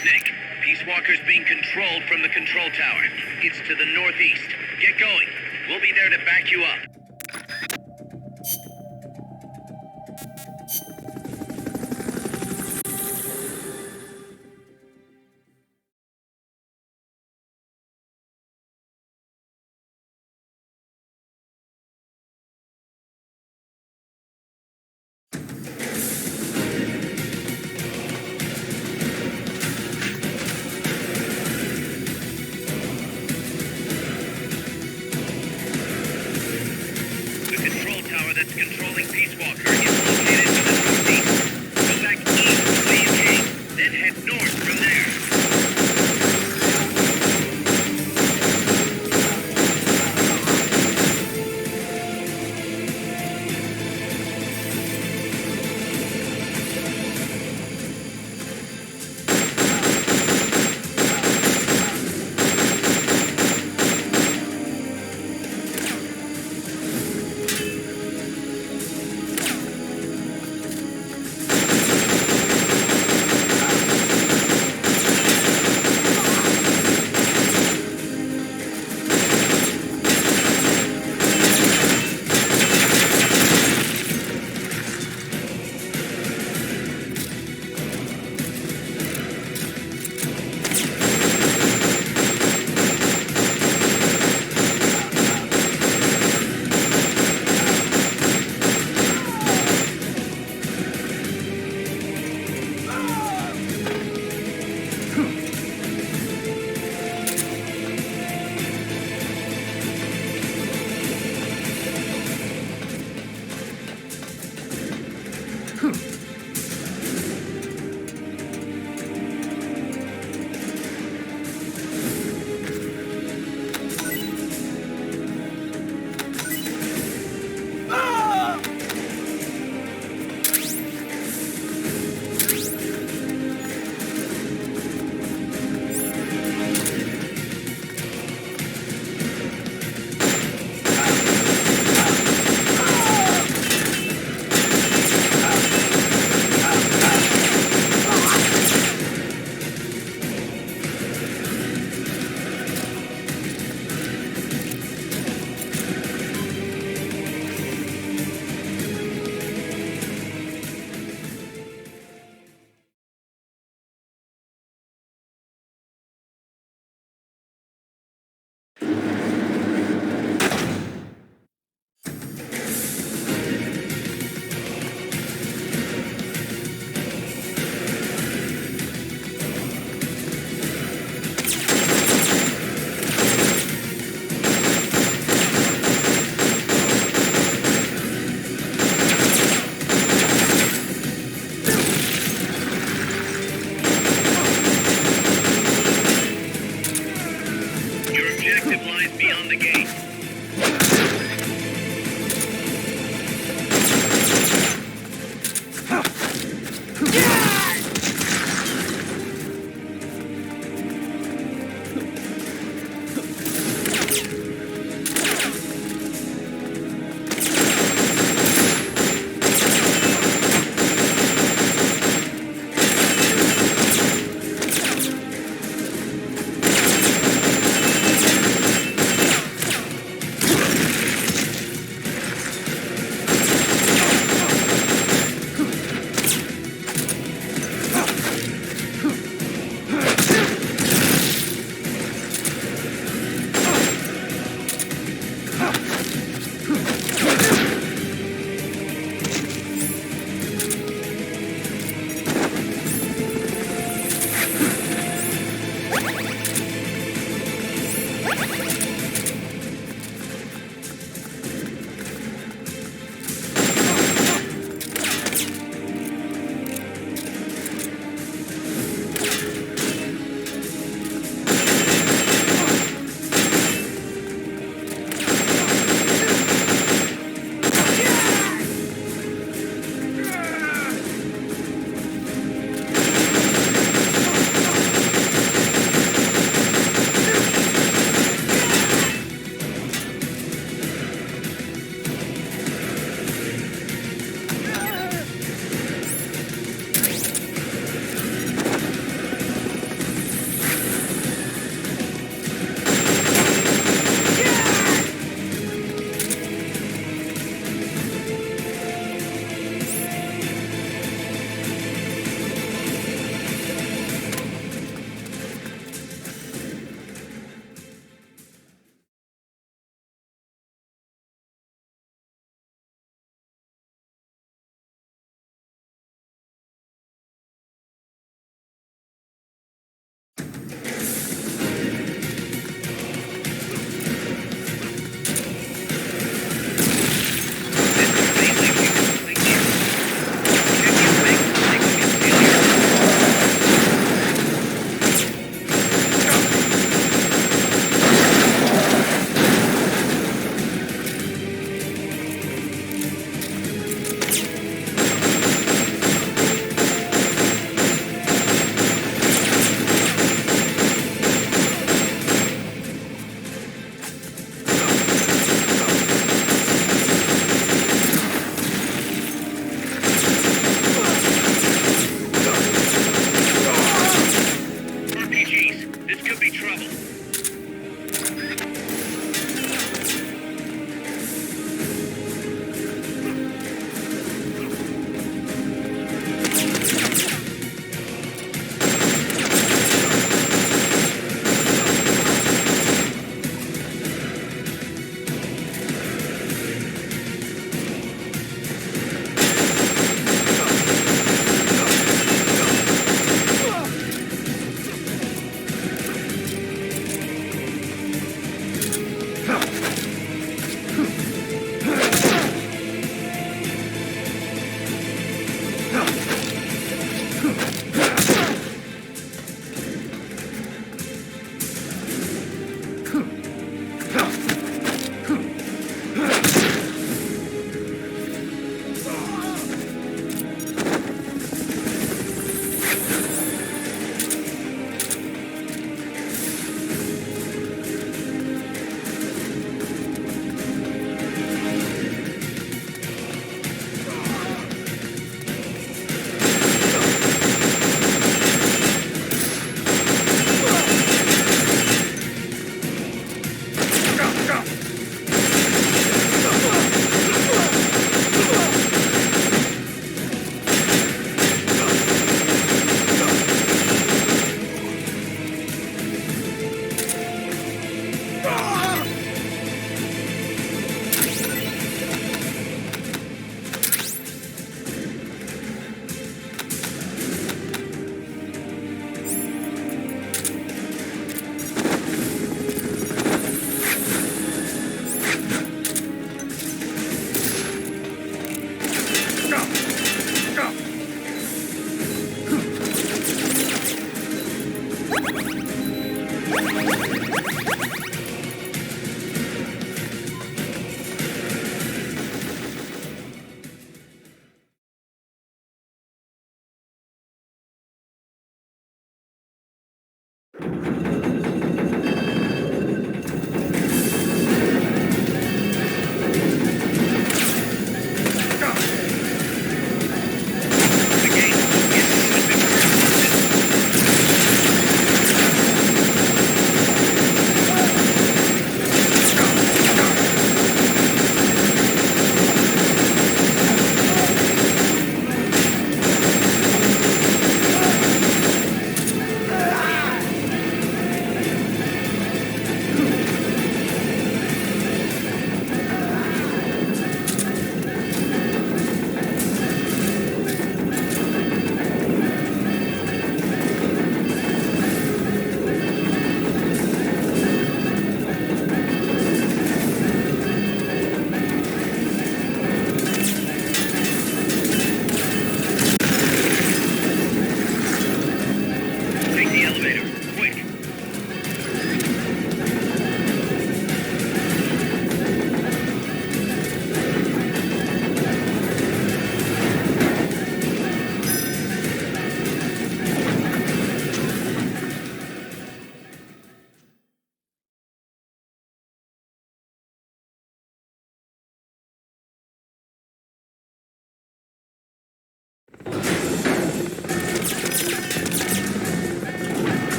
Snake. Peace Walker's being controlled from the control tower. It's to the northeast. Get going. We'll be there to back you up.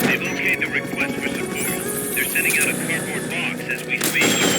They've okayed the request for support. They're sending out a cardboard box as we speak.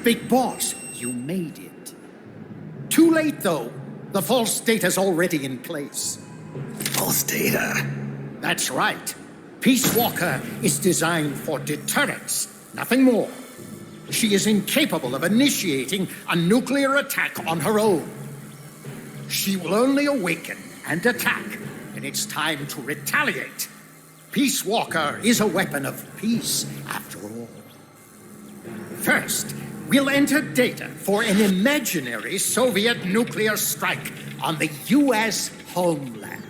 Big Boss, you made it. Too late, though. The false data's already in place. False data? That's right. Peace Walker is designed for deterrence, nothing more. She is incapable of initiating a nuclear attack on her own. She will only awaken and attack when it's time to retaliate. Peace Walker is a weapon of peace, after all. First, we'll enter data for an imaginary Soviet nuclear strike on the U.S. homeland.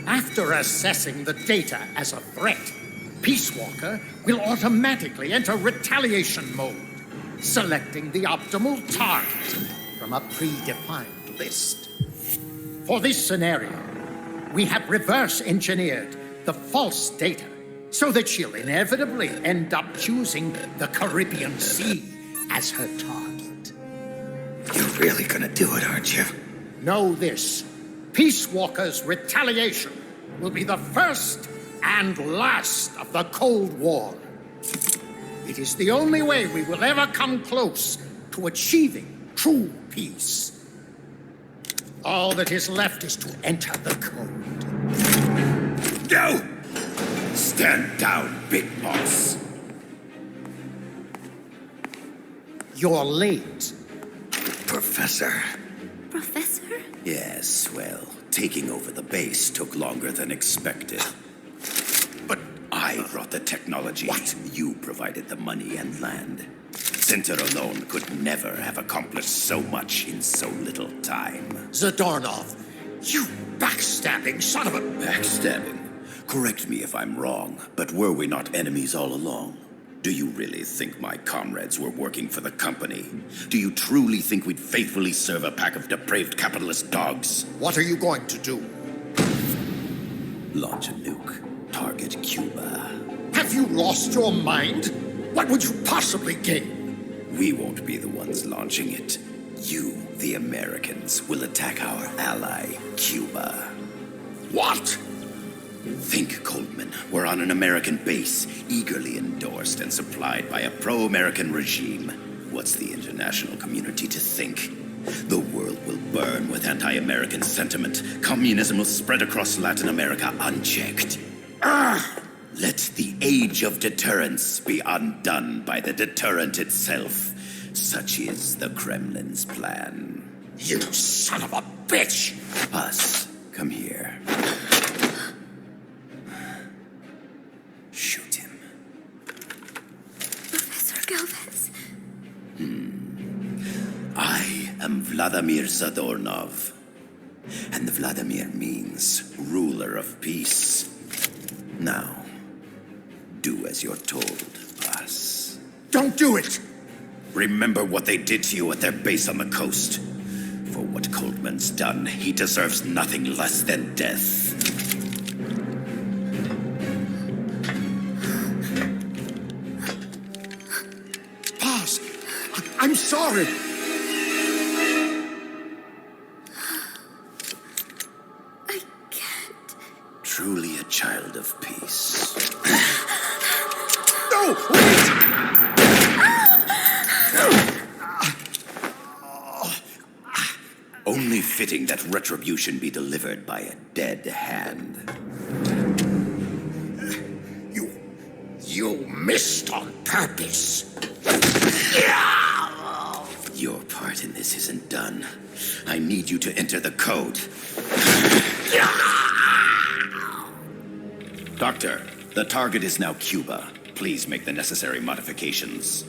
After assessing the data as a threat, Peace Walker will automatically enter retaliation mode, selecting the optimal target from a predefined list. For this scenario, we have reverse engineered the false data so that she'll inevitably end up choosing the Caribbean Sea as her target. You're really gonna do it, aren't you? Know this: Peace Walker's retaliation will be the first and last of the Cold War. It is the only way we will ever come close to achieving true peace. All that is left is to enter the code. Go! Stand down, Big Boss. You're late. Professor. Professor? Yes, well, taking over the base took longer than expected. But I brought the technology. What? You provided the money and land. Center alone could never have accomplished so much in so little time. Zadornov, you backstabbing son of a... Backstabbing? Correct me if I'm wrong, but were we not enemies all along? Do you really think my comrades were working for the company? Do you truly think we'd faithfully serve a pack of depraved capitalist dogs? What are you going to do? Launch a nuke. Target Cuba. Have you lost your mind? What would you possibly gain? We won't be the ones launching it. You, the Americans, will attack our ally, Cuba. What? Think, Coldman. We're on an American base, eagerly endorsed and supplied by a pro-American regime. What's the international community to think? The world will burn with anti-American sentiment. Communism will spread across Latin America unchecked. Let the age of deterrence be undone by the deterrent itself. Such is the Kremlin's plan. You son of a bitch! Us, come here. Shoot him. Professor Galvez. I am Vladimir Zadornov. And Vladimir means ruler of peace. Now, do as you're told, boss. Don't do it! Remember what they did to you at their base on the coast. For what Coldman's done, he deserves nothing less than death. Boss, I'm sorry. I can't. Truly a child of peace. No, wait! Only fitting that retribution be delivered by a dead hand. You missed on purpose. Your part in this isn't done. I need you to enter the code. Doctor, the target is now Cuba. Please make the necessary modifications.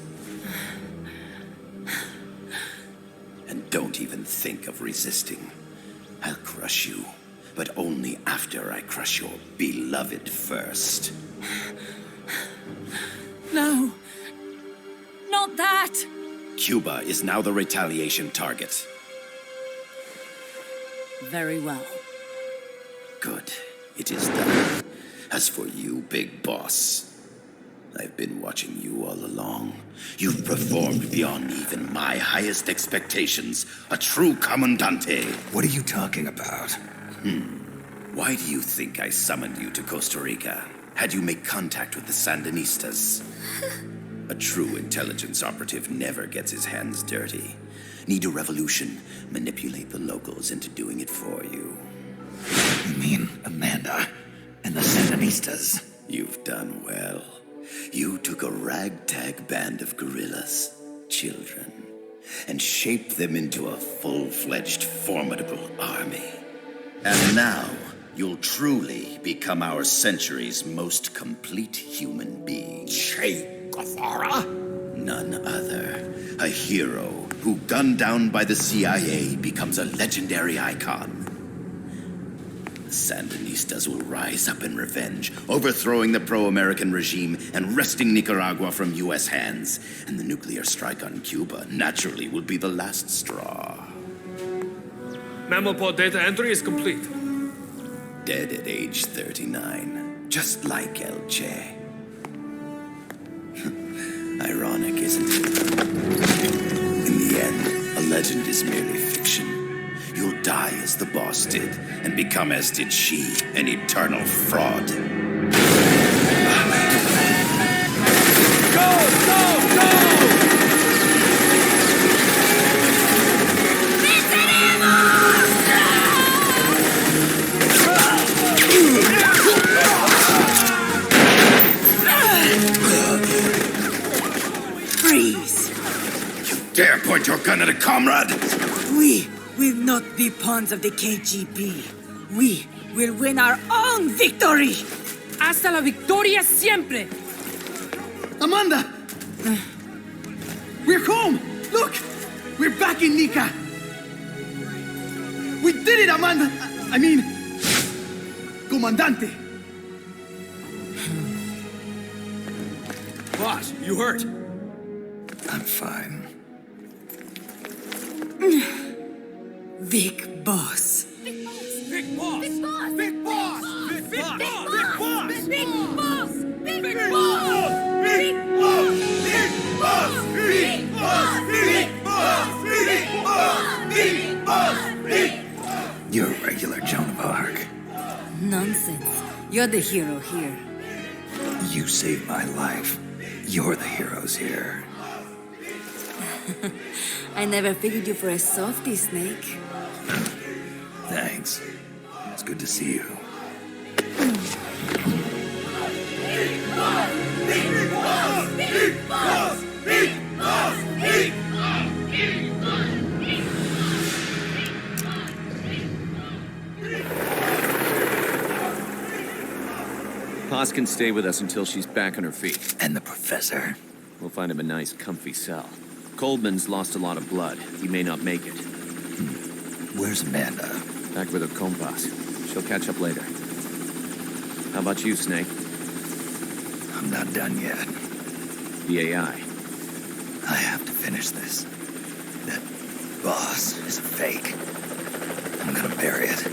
And don't even think of resisting. I'll crush you, but only after I crush your beloved first. No. Not that. Cuba is now the retaliation target. Very well. Good. It is done. As for you, Big Boss, I've been watching you all along. You've performed beyond even my highest expectations. A true commandante. What are you talking about? Why do you think I summoned you to Costa Rica? Had you make contact with the Sandinistas? A true intelligence operative never gets his hands dirty. Need a revolution? Manipulate the locals into doing it for you. You mean Amanda and the Sandinistas? You've done well. You took a ragtag band of guerrillas, children, and shaped them into a full-fledged, formidable army. And now, you'll truly become our century's most complete human being. Che Guevara? None other. A hero who, gunned down by the CIA, becomes a legendary icon. The Sandinistas will rise up in revenge, overthrowing the pro-American regime and wresting Nicaragua from U.S. hands. And the nuclear strike on Cuba naturally will be the last straw. Mammal data entry is complete. Dead at age 39, just like El Che. Ironic, isn't it? In the end, a legend is merely fiction. You'll die as the boss did, and become as did she, an eternal fraud. Freeze! Dare point your gun at a comrade? We will not be pawns of the KGB. We will win our own victory! Hasta la victoria siempre! Amanda! We're home! Look! We're back in Nika! We did it, Amanda! I mean... Comandante! Boss, you hurt? I'm fine. Big boss. Big boss! Big boss! Big boss! Big Big boss! boss! Big boss! Big Big boss! Big boss! Big boss! Big boss! Big boss! You're a regular Joan of Arc. Nonsense. You're the hero here. You saved my life. You're the heroes here. I never figured you for a softie, Snake. Thanks. It's good to see you. Paz can stay with us until she's back on her feet. And the professor. We'll find him a nice, comfy cell. Coldman's lost a lot of blood. He may not make it. Where's Amanda? Back with her compas. She'll catch up later. How about you, Snake? I'm not done yet. The AI. I have to finish this. That boss is a fake. I'm gonna bury it.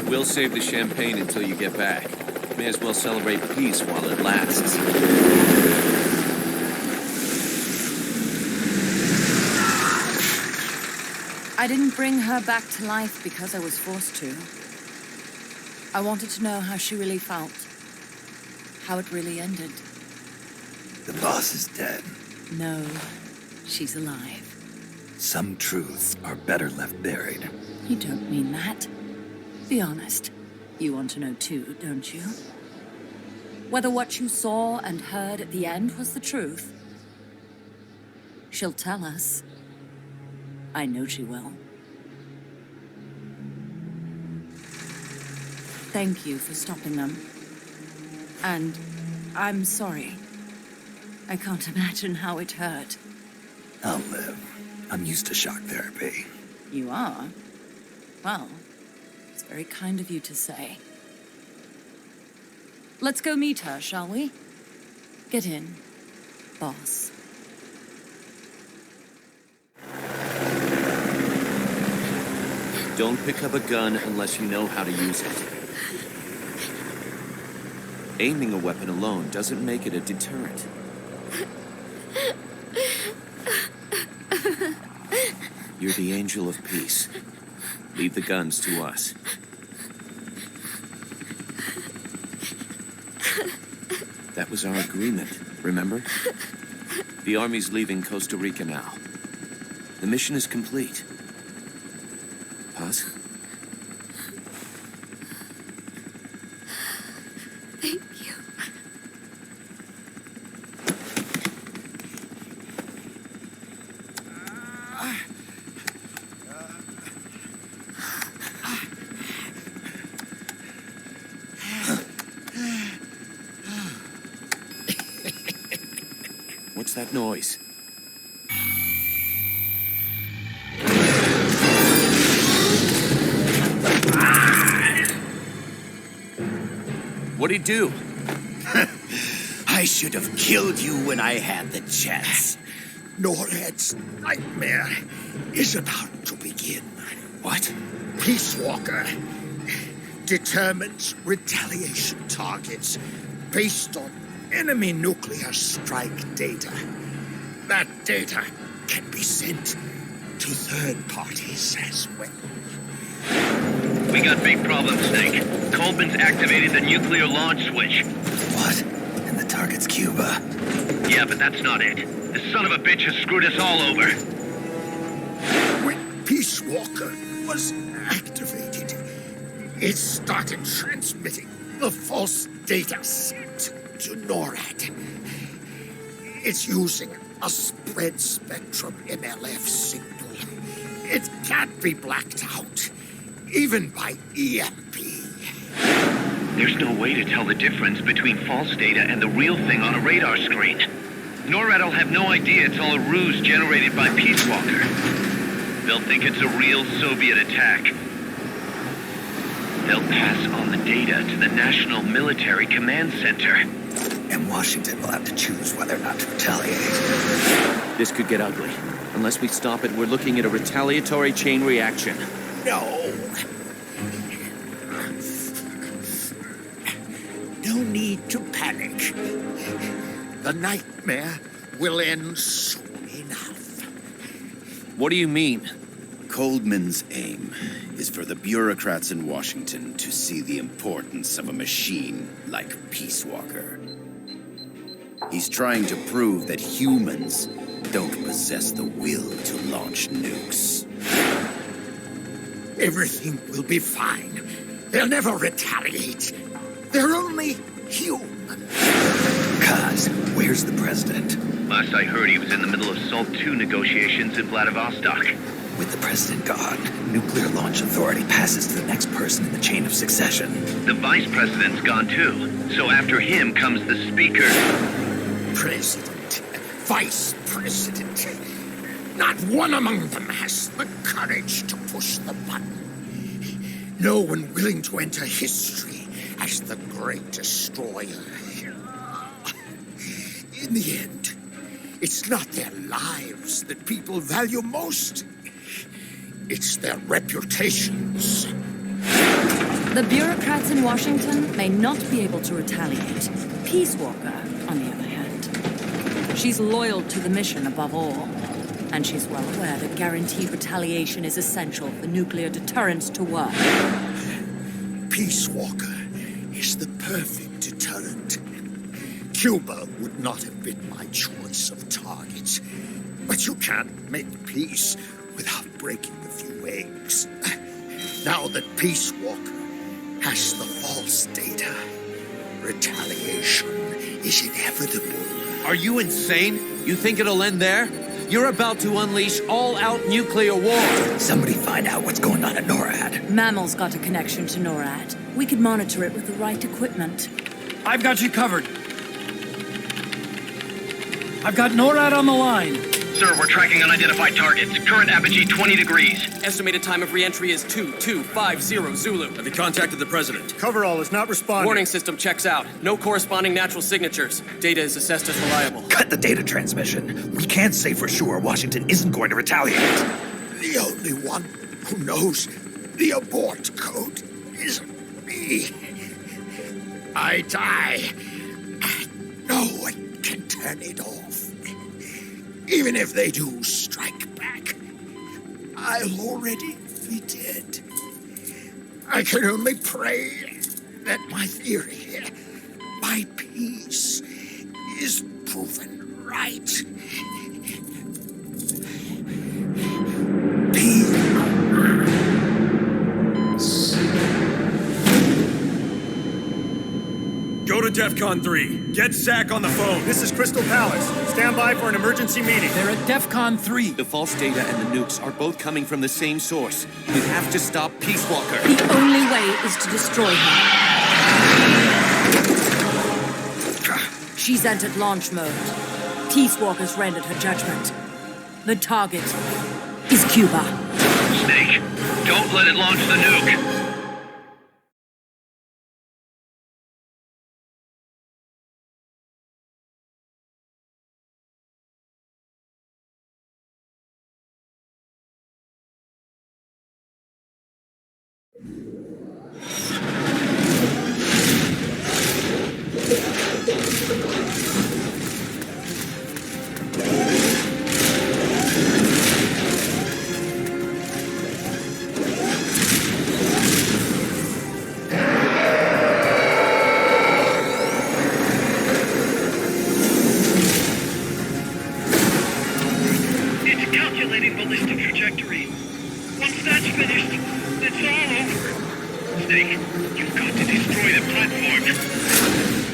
We'll save the champagne until you get back. May as well celebrate peace while it lasts. I didn't bring her back to life because I was forced to. I wanted to know how she really felt. How it really ended. The boss is dead. No, she's alive. Some truths are better left buried. You don't mean that. Be honest. You want to know too, don't you? Whether what you saw and heard at the end was the truth. She'll tell us. I know she will. Thank you for stopping them. And I'm sorry. I can't imagine how it hurt. I'll live. I'm used to shock therapy. You are? Well, it's very kind of you to say. Let's go meet her, shall we? Get in, boss. Don't pick up a gun unless you know how to use it. Aiming a weapon alone doesn't make it a deterrent. You're the angel of peace. Leave the guns to us. That was our agreement, remember? The Army's leaving Costa Rica now. The mission is complete. Paz? Thank you. What's that noise? What'd he do? I should have killed you when I had the chance. NORAD's nightmare is about to begin. What? Peace Walker determines retaliation targets based on enemy nuclear strike data. That data can be sent to third parties as well. We got big problems, Snake. Coleman's activated the nuclear launch switch. What? And the target's Cuba. Yeah, but that's not it. The son of a bitch has screwed us all over. When Peace Walker was activated, it started transmitting the false data set to NORAD. It's using a spread spectrum MLF signal. It can't be blacked out, even by EMP. There's no way to tell the difference between false data and the real thing on a radar screen. NORAD will have no idea it's all a ruse generated by Peace Walker. They'll think it's a real Soviet attack. They'll pass on the data to the National Military Command Center. And Washington will have to choose whether or not to retaliate. This could get ugly. Unless we stop it, we're looking at a retaliatory chain reaction. No. No need to panic. The nightmare will end soon enough. What do you mean? Coldman's aim is for the bureaucrats in Washington to see the importance of a machine like Peace Walker. He's trying to prove that humans don't possess the will to launch nukes. Everything will be fine. They'll never retaliate. They're only human. Kaz, where's the president? Last I heard, he was in the middle of SALT II negotiations in Vladivostok. With the president gone, Nuclear Launch Authority passes to the next person in the chain of succession. The vice president's gone too. So after him comes the speaker. President, vice president. Not one among them has the courage to push the button. No one willing to enter history as the great destroyer. In the end, it's not their lives that people value most. It's their reputations. The bureaucrats in Washington may not be able to retaliate. Peace Walker, on the other hand. She's loyal to the mission above all. And she's well aware that guaranteed retaliation is essential for nuclear deterrence to work. Peace Walker is the perfect deterrent. Cuba would not have been my choice of targets. But you can't make peace without breaking a few eggs. Now that Peace Walker has the false data, retaliation is inevitable. Are you insane? You think it'll end there? You're about to unleash all-out nuclear war. Somebody find out what's going on at NORAD. Mammal's got a connection to NORAD. We could monitor it with the right equipment. I've got you covered. I've got NORAD on the line. Sir, we're tracking unidentified targets. Current apogee 20 degrees. Estimated time of re-entry is 2250 Zulu. Have you contacted the president? Coverall is not responding. Warning system checks out. No corresponding natural signatures. Data is assessed as reliable. Cut the data transmission. We can't say for sure Washington isn't going to retaliate. The only one who knows the abort code is me. I die. No one can turn it off. Even if they do strike back, I'll already be dead. I can only pray that my theory, my peace, is proven right. Go to DEFCON 3. Get Zach on the phone. This is Crystal Palace. Stand by for an emergency meeting. They're at DEFCON 3. The false data and the nukes are both coming from the same source. We have to stop Peace Walker. The only way is to destroy her. She's entered launch mode. Peace Walker's rendered her judgment. The target is Cuba. Snake, don't let it launch the nuke. It's calculating ballistic trajectory. Once that's finished, it's all over. Snake, you've got to destroy the platform.